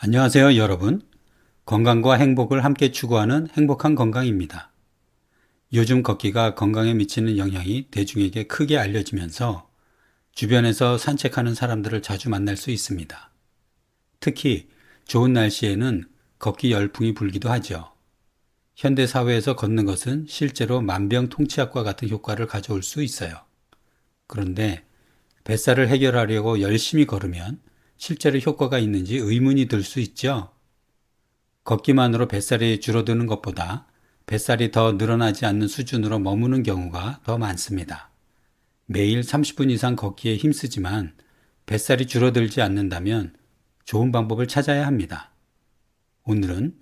안녕하세요, 여러분. 건강과 행복을 함께 추구하는 행복한 건강입니다. 요즘 걷기가 건강에 미치는 영향이 대중에게 크게 알려지면서 주변에서 산책하는 사람들을 자주 만날 수 있습니다. 특히 좋은 날씨에는 걷기 열풍이 불기도 하죠. 현대 사회에서 걷는 것은 실제로 만병통치약과 같은 효과를 가져올 수 있어요. 그런데 뱃살을 해결하려고 열심히 걸으면 실제로 효과가 있는지 의문이 들 수 있죠. 걷기만으로 뱃살이 줄어드는 것보다 뱃살이 더 늘어나지 않는 수준으로 머무는 경우가 더 많습니다. 매일 30분 이상 걷기에 힘쓰지만 뱃살이 줄어들지 않는다면 좋은 방법을 찾아야 합니다. 오늘은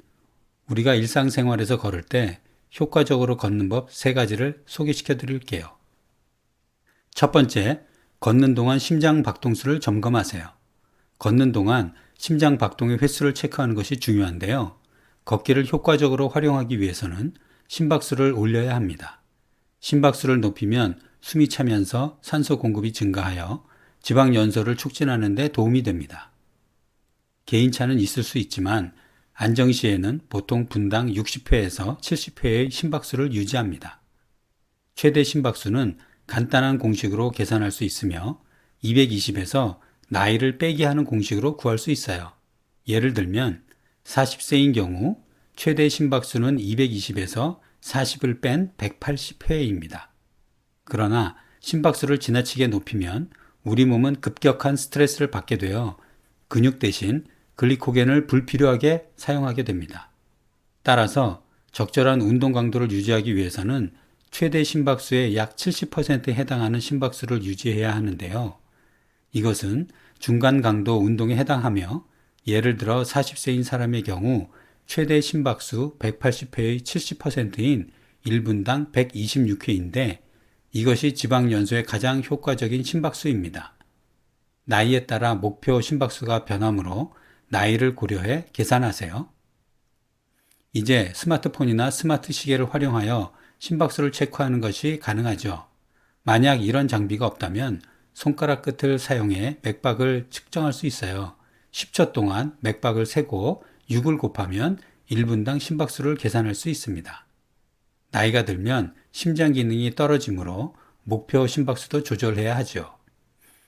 우리가 일상생활에서 걸을 때 효과적으로 걷는 법 3가지를 소개시켜 드릴게요. 첫 번째, 걷는 동안 심장 박동수를 점검하세요. 걷는 동안 심장 박동의 횟수를 체크하는 것이 중요한데요. 걷기를 효과적으로 활용하기 위해서는 심박수를 올려야 합니다. 심박수를 높이면 숨이 차면서 산소 공급이 증가하여 지방 연소를 촉진하는 데 도움이 됩니다. 개인차는 있을 수 있지만 안정 시에는 보통 분당 60회에서 70회의 심박수를 유지합니다. 최대 심박수는 간단한 공식으로 계산할 수 있으며 220에서 나이를 빼기 하는 공식으로 구할 수 있어요. 예를 들면 40세인 경우 최대 심박수는 220에서 40을 뺀 180회입니다. 그러나 심박수를 지나치게 높이면 우리 몸은 급격한 스트레스를 받게 되어 근육 대신 글리코겐을 불필요하게 사용하게 됩니다. 따라서 적절한 운동 강도를 유지하기 위해서는 최대 심박수의 약 70%에 해당하는 심박수를 유지해야 하는데요. 이것은 중간 강도 운동에 해당하며 예를 들어 40세인 사람의 경우 최대 심박수 180회의 70%인 1분당 126회인데 이것이 지방 연소에 가장 효과적인 심박수입니다. 나이에 따라 목표 심박수가 변하므로 나이를 고려해 계산하세요. 이제 스마트폰이나 스마트 시계를 활용하여 심박수를 체크하는 것이 가능하죠. 만약 이런 장비가 없다면 손가락 끝을 사용해 맥박을 측정할 수 있어요. 10초 동안 맥박을 세고 6을 곱하면 1분당 심박수를 계산할 수 있습니다. 나이가 들면 심장 기능이 떨어지므로 목표 심박수도 조절해야 하죠.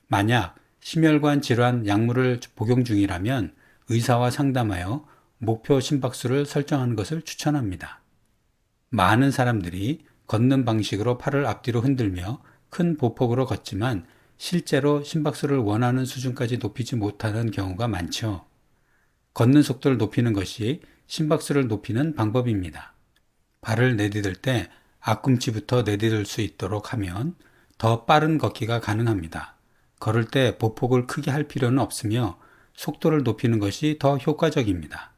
만약 심혈관 질환 약물을 복용 중이라면 의사와 상담하여 목표 심박수를 설정하는 것을 추천합니다. 많은 사람들이 걷는 방식으로 팔을 앞뒤로 흔들며 큰 보폭으로 걷지만 실제로 심박수를 원하는 수준까지 높이지 못하는 경우가 많죠. 걷는 속도를 높이는 것이 심박수를 높이는 방법입니다. 발을 내디딜 때 앞꿈치부터 내디딜 수 있도록 하면 더 빠른 걷기가 가능합니다. 걸을 때 보폭을 크게 할 필요는 없으며 속도를 높이는 것이 더 효과적입니다.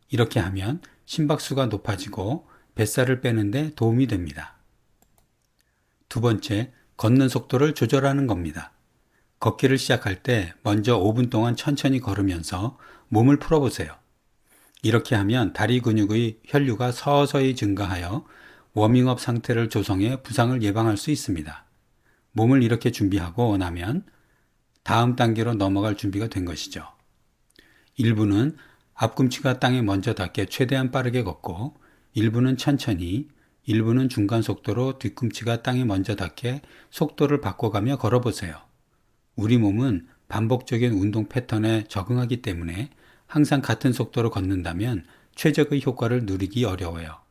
이렇게 하면 심박수가 높아지고 뱃살을 빼는 데 도움이 됩니다. 두 번째, 걷는 속도를 조절하는 겁니다. 걷기를 시작할 때 먼저 5분 동안 천천히 걸으면서 몸을 풀어보세요. 이렇게 하면 다리 근육의 혈류가 서서히 증가하여 워밍업 상태를 조성해 부상을 예방할 수 있습니다. 몸을 이렇게 준비하고 나면 다음 단계로 넘어갈 준비가 된 것이죠. 1부는 앞꿈치가 땅에 먼저 닿게 최대한 빠르게 걷고 1부는 천천히, 1부는 중간 속도로 뒤꿈치가 땅에 먼저 닿게 속도를 바꿔가며 걸어보세요. 우리 몸은 반복적인 운동 패턴에 적응하기 때문에 항상 같은 속도로 걷는다면 최적의 효과를 누리기 어려워요.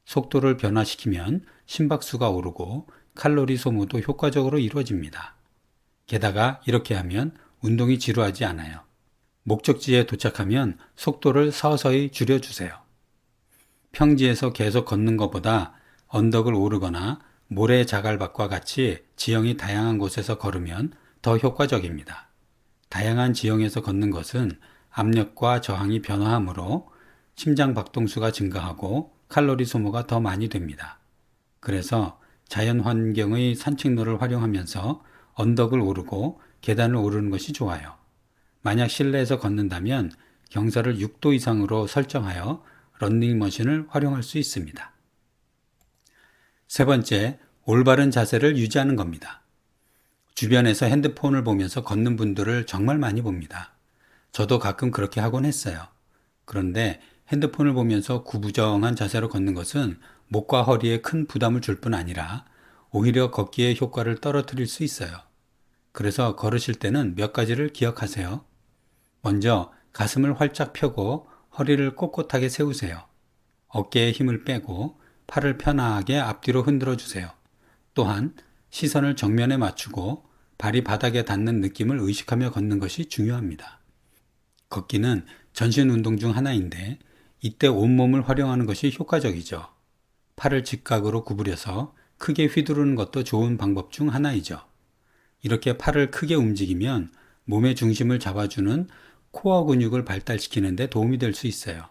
속도를 변화시키면 심박수가 오르고 칼로리 소모도 효과적으로 이루어집니다. 게다가 이렇게 하면 운동이 지루하지 않아요. 목적지에 도착하면 속도를 서서히 줄여주세요. 평지에서 계속 걷는 것보다 언덕을 오르거나 모래 자갈밭과 같이 지형이 다양한 곳에서 걸으면 더 효과적입니다. 다양한 지형에서 걷는 것은 압력과 저항이 변화하므로 심장 박동수가 증가하고 칼로리 소모가 더 많이 됩니다. 그래서 자연 환경의 산책로를 활용하면서 언덕을 오르고 계단을 오르는 것이 좋아요. 만약 실내에서 걷는다면 경사를 6도 이상으로 설정하여 러닝머신을 활용할 수 있습니다. 세 번째, 올바른 자세를 유지하는 겁니다. 주변에서 핸드폰을 보면서 걷는 분들을 정말 많이 봅니다. 저도 가끔 그렇게 하곤 했어요. 그런데 핸드폰을 보면서 구부정한 자세로 걷는 것은 목과 허리에 큰 부담을 줄 뿐 아니라 오히려 걷기의 효과를 떨어뜨릴 수 있어요. 그래서 걸으실 때는 몇 가지를 기억하세요. 먼저 가슴을 활짝 펴고 허리를 꼿꼿하게 세우세요. 어깨에 힘을 빼고 팔을 편하게 앞뒤로 흔들어 주세요. 또한 시선을 정면에 맞추고 발이 바닥에 닿는 느낌을 의식하며 걷는 것이 중요합니다. 걷기는 전신 운동 중 하나인데 이때 온몸을 활용하는 것이 효과적이죠. 팔을 직각으로 구부려서 크게 휘두르는 것도 좋은 방법 중 하나이죠. 이렇게 팔을 크게 움직이면 몸의 중심을 잡아주는 코어 근육을 발달시키는 데 도움이 될 수 있어요.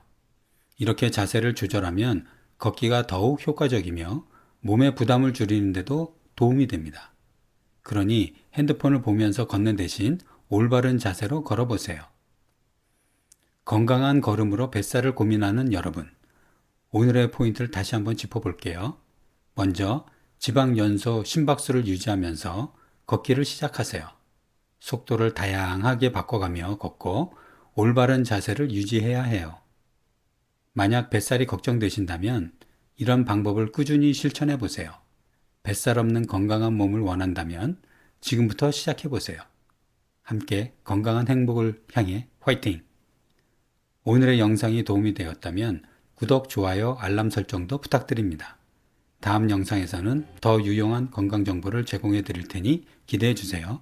이렇게 자세를 조절하면 걷기가 더욱 효과적이며 몸의 부담을 줄이는 데도 도움이 됩니다. 그러니 핸드폰을 보면서 걷는 대신 올바른 자세로 걸어보세요. 건강한 걸음으로 뱃살을 고민하는 여러분, 오늘의 포인트를 다시 한번 짚어볼게요. 먼저 지방 연소 심박수를 유지하면서 걷기를 시작하세요. 속도를 다양하게 바꿔가며 걷고 올바른 자세를 유지해야 해요. 만약 뱃살이 걱정되신다면 이런 방법을 꾸준히 실천해 보세요. 뱃살 없는 건강한 몸을 원한다면 지금부터 시작해 보세요. 함께 건강한 행복을 향해 화이팅! 오늘의 영상이 도움이 되었다면 구독, 좋아요, 알람 설정도 부탁드립니다. 다음 영상에서는 더 유용한 건강 정보를 제공해 드릴 테니 기대해 주세요.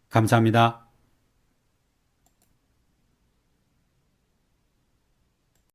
감사합니다.